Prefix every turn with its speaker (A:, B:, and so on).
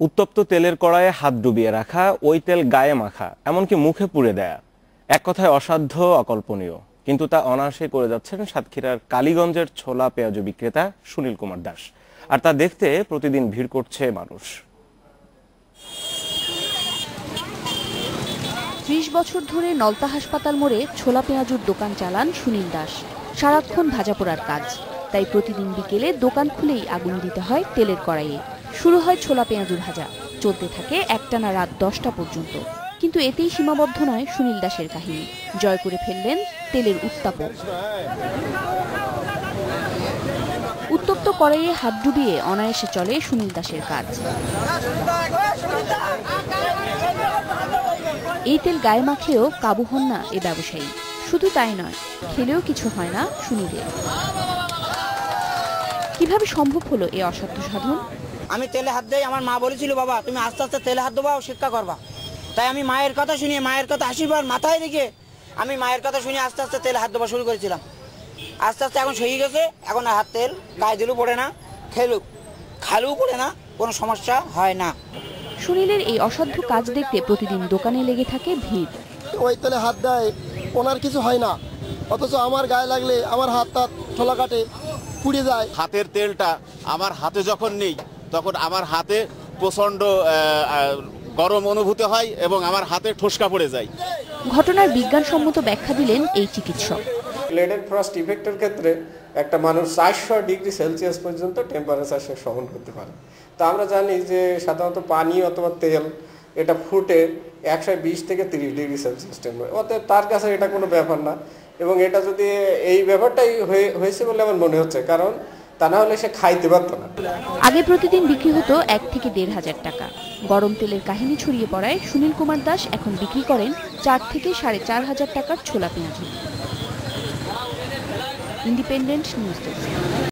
A: উত্তপ্ত তেলের কড়াইয়ে হাত ডুবিয়ে রাখা, ওই তেল গায়ে মাখা, এমনকি মুখে পুড়ে দেয়া, এক কথায় অসাধ্য, অকল্পনীয়। কিন্তু তা অনায়াসে করে যাচ্ছেন সাতক্ষীরার কালীগঞ্জের ছোলা পেঁয়াজু বিক্রেতা সুনীল কুমার দাস। আর তা দেখতে প্রতিদিন ভিড় করছে মানুষ।
B: ৩০ বছর ধরে নলতা হাসপাতাল মোড়ে ছোলা পেঁয়াজুর দোকান চালান সুনীল দাস। সারাক্ষণ ভাজা পোড়ার কাজ, তাই প্রতিদিন বিকেলে দোকান খুলেই আগুন দিতে হয় তেলের কড়াইয়ে। শুরু হয় ছোলা পেঁয়াজু ভাজা, চলতে থাকে একটানা রাত 10টা পর্যন্ত। কিন্তু এতেই সীমাবদ্ধ নয় সুনীল দাসের কাহিনী, জয় করে ফেললেন তেলের উত্তাপও। উত্তপ্ত কড়াইয়ে হাত ডুবিয়ে অনায়াসে চলে সুনীল দাসের কাজ। এই তেল গায়ে মাখলেও কাবু হন না এ ব্যবসায়ী। শুধু তাই নয়, খেলেও কিছু হয় না সুনীলের। কিভাবে সম্ভব হলো এ অসাধ্য সাধন?
C: আমি তেলে হাত দিই, আমার মা বলেছিল বাবা তুমি আস্তে আস্তে তেলে হাত দেবা, শিক্ষা করবা। তাই আমি মায়ের কথা শুনি, মায়ের কথা আশীর্বাদ মাথায় রেখে আমি মায়ের কথা শুনে আস্তে আস্তে তেলে হাত দেওয়া শুরু করেছিলাম। আস্তে আস্তে এখন সহি গেছে, এখন হাত তেল গায়ে দিলেও পড়ে না, খালেও পড়ে না, কোনো সমস্যা হয় না।
B: সুনীলের এই অসাধ্য কাজ দেখতে প্রতিদিন দোকানে লেগে থাকে ভিড়।
D: ওই তেলে হাত দেয়, ওনার কিছু হয় না, অথচ আমার গায়ে লাগলে আমার হাতটা ছোলা কাটে, পুড়ে যায়।
E: হাতের তেলটা আমার হাতে যখন নেই, তখন আমার হাতে প্রচণ্ড গরম অনুভূতি হয় এবং আমার হাতে ঠোসকা পড়ে যায়।
B: ঘটনার বিজ্ঞানসম্মত ব্যাখ্যা দিলেন এই চিকিৎসক।
F: লেডেড ফ্রস্ট ইফেক্টের ক্ষেত্রে একটা মানুষ 400 ডিগ্রি সেলসিয়াস পর্যন্ত টেম্পারেচার সে সহন করতে পারে। তো আমরা জানি যে সাধারণত পানি অথবা তেল এটা ফুটে 120 থেকে 30 ডিগ্রি সেলসিয়াস টেম্পারেচার, অতএব তার কাছে এটা কোনো ব্যাপার না। এবং এটা যদি এই ব্যাপারটাই হয়েছে বলে আমার মনে হচ্ছে, কারণ তা না হলে সে খাইতে পারতো না।
B: আগে প্রতিদিন বিক্রি হতো 1 থেকে 1.5 টাকা। গরম তেলের কাহিনী ছড়িয়ে পড়ায় সুনীল কুমার দাস এখন বিক্রি করেন 4 থেকে 4.5 টাকার ছোলা পেঁয়াজু। Independent news desk.